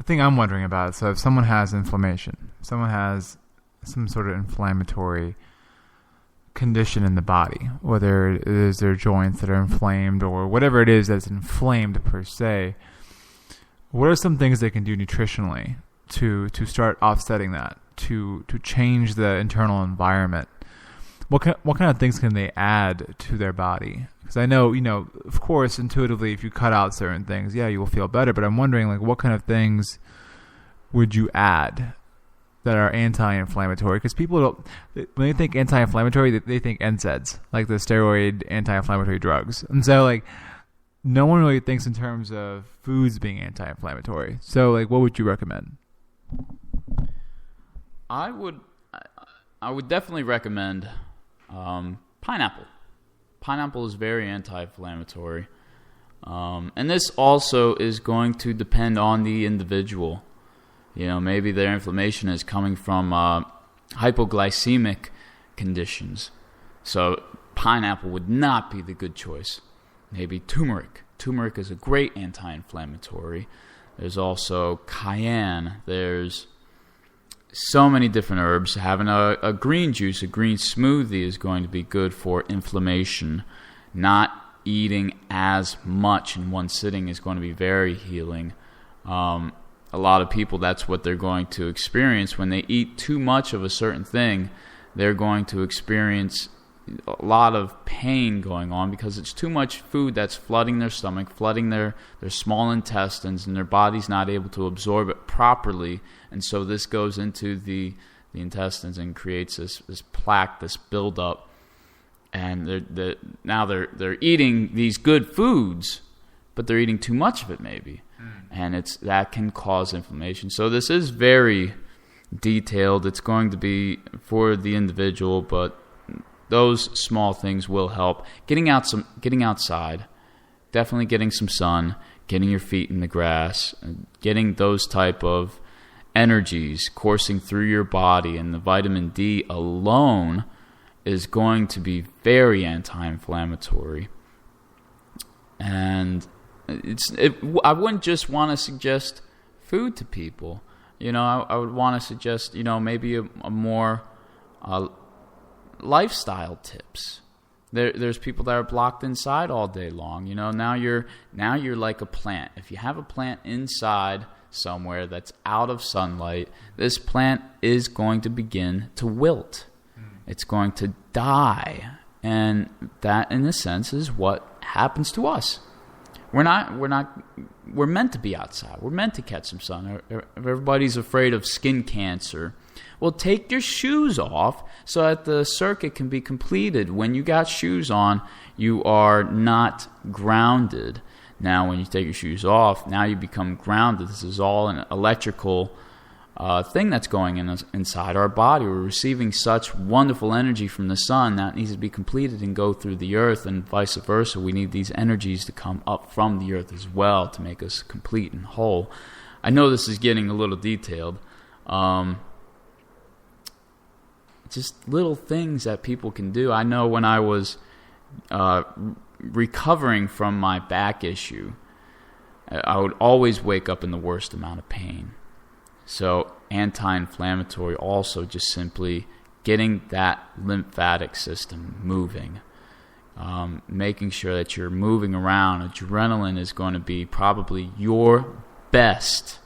thing I'm wondering about, so if someone has inflammation, someone has some sort of inflammatory condition in the body, whether it is their joints that are inflamed or whatever it is that's inflamed per se, what are some things they can do nutritionally to start offsetting that, to change the internal environment? What kind of things can they add to their body? Because I know, of course, intuitively, if you cut out certain things, yeah, you will feel better. But I'm wondering, like, what kind of things would you add that are anti-inflammatory? Because people don't, when they think anti-inflammatory, they think NSAIDs, like the steroid anti-inflammatory drugs. And so, like, no one really thinks in terms of foods being anti-inflammatory. So, like, what would you recommend? I would definitely recommend pineapple. Pineapple is very anti-inflammatory. And this also is going to depend on the individual. Maybe their inflammation is coming from hypoglycemic conditions. So pineapple would not be the good choice. Maybe turmeric. Turmeric is a great anti-inflammatory. There's also cayenne. There's so many different herbs. Having a green juice, a green smoothie is going to be good for inflammation. Not eating as much in one sitting is going to be very healing. A lot of people, that's what they're going to experience. When they eat too much of a certain thing, they're going to experience a lot of pain going on because it's too much food that's flooding their stomach, flooding their small intestines, and their body's not able to absorb it properly. And so this goes into the intestines and creates this plaque, this buildup. And now they're eating these good foods, but they're eating too much of it maybe. And that can cause inflammation. So this is very detailed. It's going to be for the individual, but those small things will help. Getting outside, definitely getting some sun, getting your feet in the grass, getting those type of energies coursing through your body, and the vitamin D alone is going to be very anti-inflammatory. And I wouldn't just want to suggest food to people. I would want to suggest, maybe a more lifestyle tips. There's people that are blocked inside all day long. Now you're like a plant. If you have a plant inside somewhere that's out of sunlight, this plant is going to begin to wilt. It's going to die. And that, in a sense, is what happens to us. We're meant to be outside. We're meant to catch some sun. Everybody's afraid of skin cancer. Well, take your shoes off so that the circuit can be completed. When you got shoes on, you are not grounded. Now, when you take your shoes off, now you become grounded. This is all an electrical thing that's going inside our body. We're receiving such wonderful energy from the sun that needs to be completed and go through the earth, and vice versa. We need these energies to come up from the earth as well to make us complete and whole. I know this is getting a little detailed. Just little things that people can do. I know when I was recovering from my back issue, I would always wake up in the worst amount of pain. So anti-inflammatory also just simply getting that lymphatic system moving, making sure that you're moving around. Adrenaline is going to be probably your best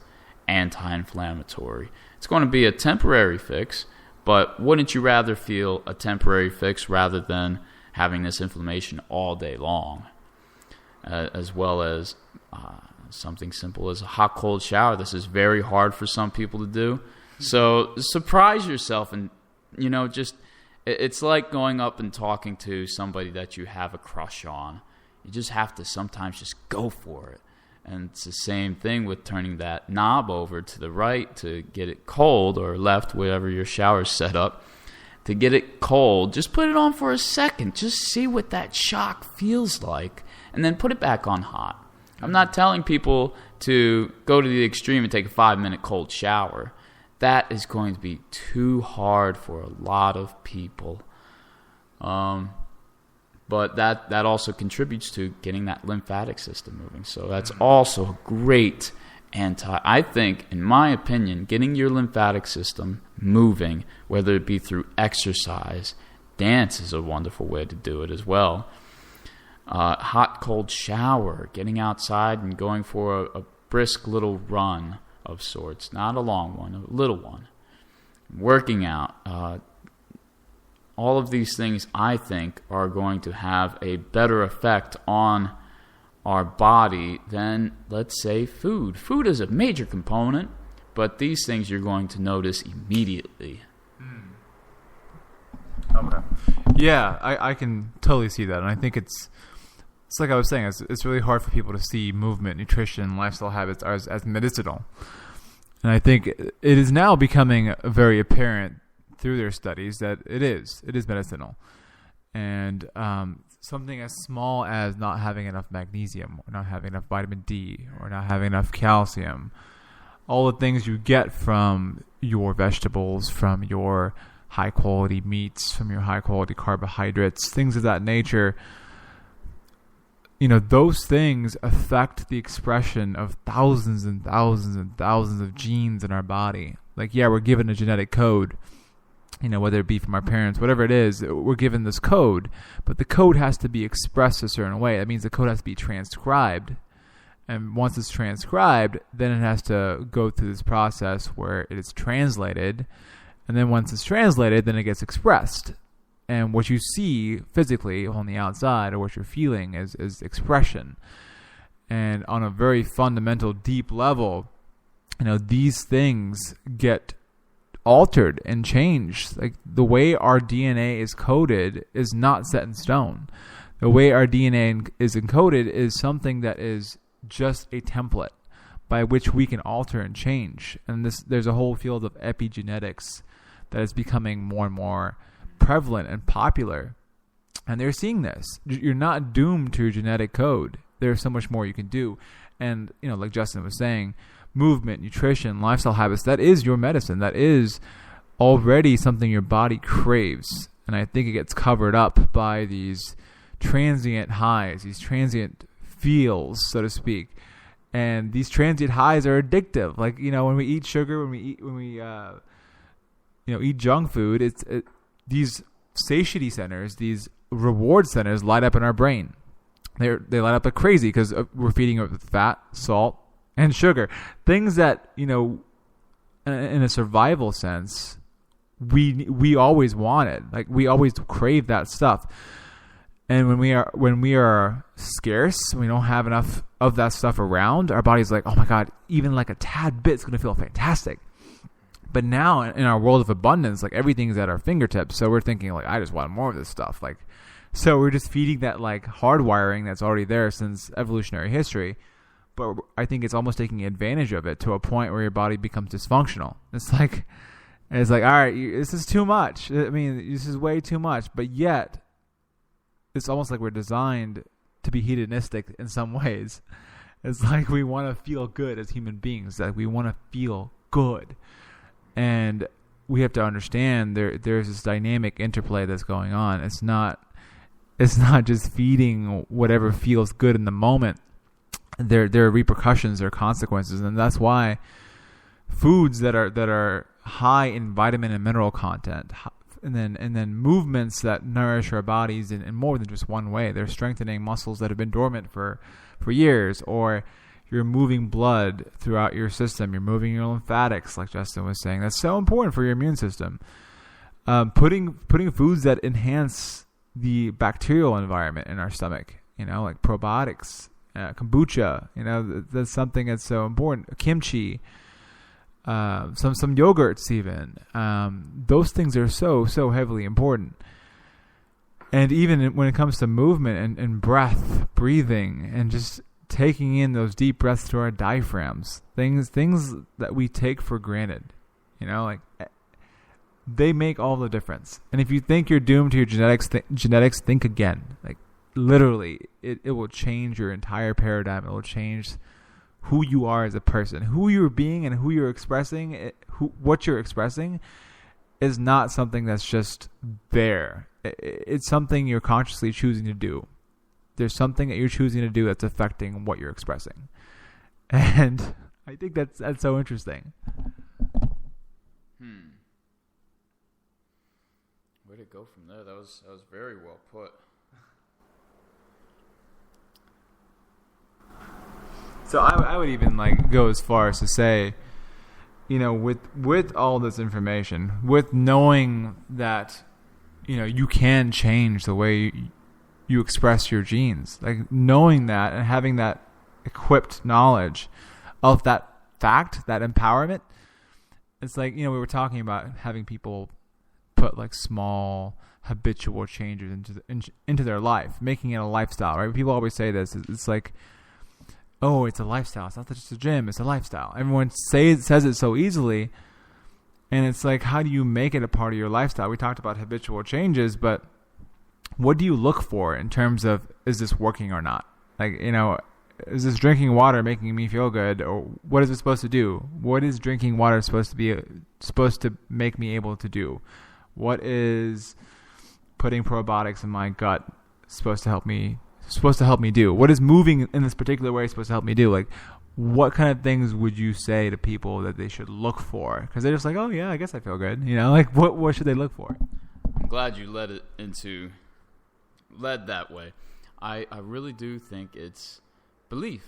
anti-inflammatory. It's going to be a temporary fix, but wouldn't you rather feel a temporary fix rather than having this inflammation all day long, as well as something simple as a hot, cold shower. This is very hard for some people to do. So surprise yourself and, it's like going up and talking to somebody that you have a crush on. You just have to sometimes just go for it. And it's the same thing with turning that knob over to the right to get it cold, or left, wherever your shower's set up. To get it cold, just put it on for a second. Just see what that shock feels like, and then put it back on hot. I'm not telling people to go to the extreme and take a 5-minute cold shower. That is going to be too hard for a lot of people. But that also contributes to getting that lymphatic system moving. So that's also a great I think, in my opinion, getting your lymphatic system moving, whether it be through exercise, dance is a wonderful way to do it as well. Hot, cold shower, getting outside and going for a brisk little run of sorts, not a long one, a little one. Working out, all of these things I think are going to have a better effect on our body than, let's say, food. Food is a major component, but these things you're going to notice immediately. Okay. Yeah, I can totally see that, and I think it's like I was saying, it's really hard for people to see movement, nutrition, lifestyle habits as medicinal. And I think it is now becoming very apparent through their studies that it is medicinal. And something as small as not having enough magnesium, or not having enough vitamin D, or not having enough calcium, all the things you get from your vegetables, from your high-quality meats, from your high-quality carbohydrates, things of that nature, those things affect the expression of thousands and thousands and thousands of genes in our body. Like, yeah, we're given a genetic code, whether it be from our parents, whatever it is, we're given this code, but the code has to be expressed a certain way. That means the code has to be transcribed. And once it's transcribed, then it has to go through this process where it is translated. And then once it's translated, then it gets expressed. And what you see physically on the outside, or what you're feeling, is expression. And on a very fundamental, deep level, these things get altered and changed. Like, the way our DNA is coded is not set in stone. The way our DNA is encoded is something that is just a template by which we can alter and change. And there's a whole field of epigenetics that is becoming more and more prevalent and popular, and they're seeing this. You're not doomed to your genetic code. There's so much more you can do. And like Justin was saying, movement, nutrition, lifestyle habits, that is your medicine. That is already something your body craves. And I think it gets covered up by these transient highs, these transient feels, so to speak. And these transient highs are addictive. Like, when we eat sugar, when we eat junk food, these satiety centers, these reward centers light up in our brain. They light up like crazy because we're feeding it with fat, salt, and sugar. Things that, in a survival sense, we always wanted. Like, we always crave that stuff. And when we are scarce, we don't have enough of that stuff around, our body's like, oh my God, even like a tad bit is going to feel fantastic. But now in our world of abundance, like, everything's at our fingertips. So we're thinking, like, I just want more of this stuff. Like, so we're just feeding that, like, hardwiring that's already there since evolutionary history. But I think it's almost taking advantage of it to a point where your body becomes dysfunctional. It's like, all right, this is too much. I mean, this is way too much. But yet, it's almost like we're designed to be hedonistic in some ways. It's like we want to feel good as human beings. Like, we want to feel good. And we have to understand there's this dynamic interplay that's going on. It's not just feeding whatever feels good in the moment. There are repercussions, there are consequences, and that's why foods that are high in vitamin and mineral content, and then movements that nourish our bodies in more than just one way. They're strengthening muscles that have been dormant for years, or you're moving blood throughout your system. You're moving your lymphatics, like Justin was saying. That's so important for your immune system. Putting foods that enhance the bacterial environment in our stomach, like probiotics, kombucha. That's something that's so important. Kimchi, some yogurts even. Those things are so heavily important. And even when it comes to movement and breathing, and just taking in those deep breaths through our diaphragms, things that we take for granted, they make all the difference. And if you think you're doomed to your genetics, think again. Like, literally, it will change your entire paradigm. It will change who you are as a person, who you're being, and who you're expressing. What you're expressing is not something that's just there. It's something you're consciously choosing to do. There's something that you're choosing to do that's affecting what you're expressing. And I think that's so interesting. Where'd it go from there? That was very well put. So I would even like go as far as to say, you know, with all this information, with knowing that, you know, you can change the way you express your genes, like knowing that and having that equipped knowledge of that fact, that empowerment, it's like, you know, we were talking about having people put like small habitual changes into their life, making it a lifestyle, right? People always say this. It's like, oh, it's a lifestyle. It's not just a gym. It's a lifestyle. Everyone says it so easily, and it's like, how do you make it a part of your lifestyle? We talked about habitual changes, but what do you look for in terms of, is this working or not? Like, you know, is this drinking water making me feel good, or what is it supposed to do? What is drinking water supposed to make me able to do? What is putting probiotics in my gut supposed to help me do? What is moving in this particular way supposed to help me do? Like, what kind of things would you say to people that they should look for? Because they're just like, oh yeah, I guess I feel good. You know, like what should they look for? I'm glad you led that way. I really do think it's belief.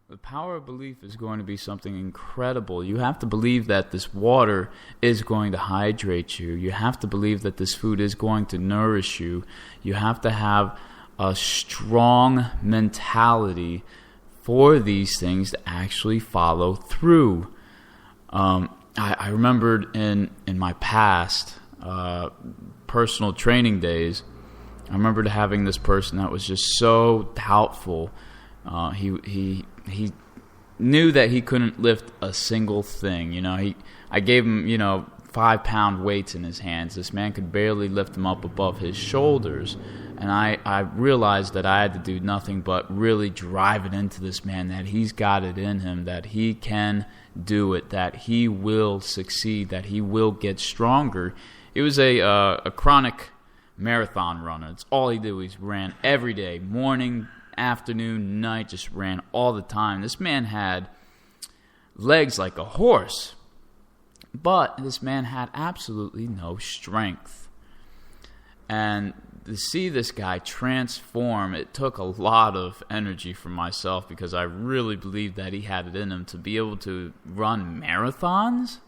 The power of belief is going to be something incredible. You have to believe that this water is going to hydrate you. You have to believe that this food is going to nourish you. You have to have a strong mentality for these things to actually follow through. I remembered in my past personal training days, I remembered having this person that was just so doubtful. He knew that he couldn't lift a single thing. You know, I gave him, 5-pound weights in his hands. This man could barely lift them up above his shoulders. And I realized that I had to do nothing but really drive it into this man, that he's got it in him, that he can do it, that he will succeed, that he will get stronger. He was a chronic marathon runner. It's all he did. He ran every day, morning, afternoon, night, just ran all the time. This man had legs like a horse, but this man had absolutely no strength. And to see this guy transform, it took a lot of energy from myself, because I really believed that he had it in him to be able to run marathons.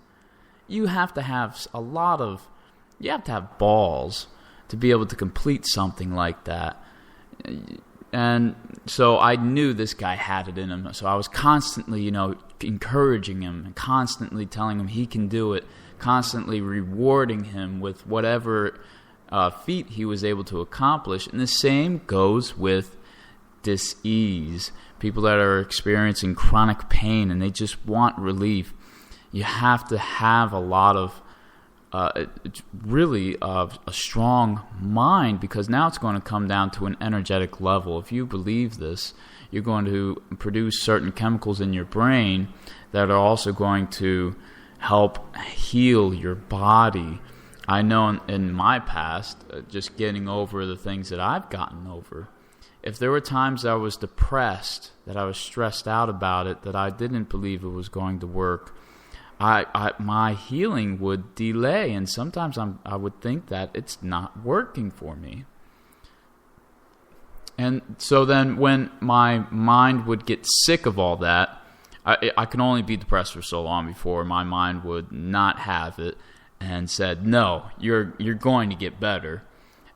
You have to have balls to be able to complete something like that. And so I knew this guy had it in him. So I was constantly, encouraging him and constantly telling him he can do it, constantly rewarding him with whatever feat he was able to accomplish. And the same goes with dis-ease. People that are experiencing chronic pain and they just want relief. You have to have a lot of a strong mind, because now it's going to come down to an energetic level. If you believe this, you're going to produce certain chemicals in your brain that are also going to help heal your body. I know in my past, just getting over the things that I've gotten over, if there were times I was depressed, that I was stressed out about it, that I didn't believe it was going to work, my healing would delay, and sometimes I would think that it's not working for me. And so then when my mind would get sick of all that, I can only be depressed for so long before my mind would not have it and said, no, you're going to get better.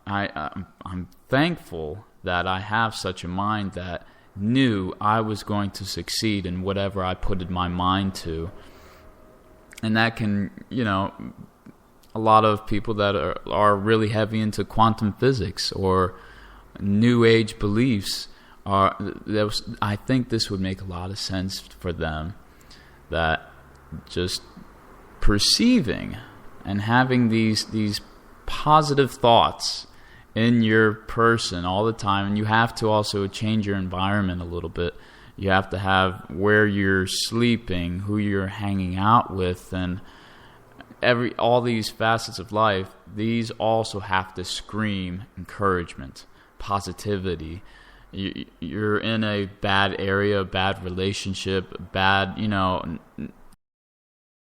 I'm thankful that I have such a mind that knew I was going to succeed in whatever I put in my mind to. And that can, a lot of people that are really heavy into quantum physics or new age beliefs, I think this would make a lot of sense for them, that just perceiving and having these positive thoughts in your person all the time. And you have to also change your environment a little bit. You have to have where you're sleeping, who you're hanging out with, and all these facets of life. These also have to scream encouragement, positivity. You're in a bad area, bad relationship, bad,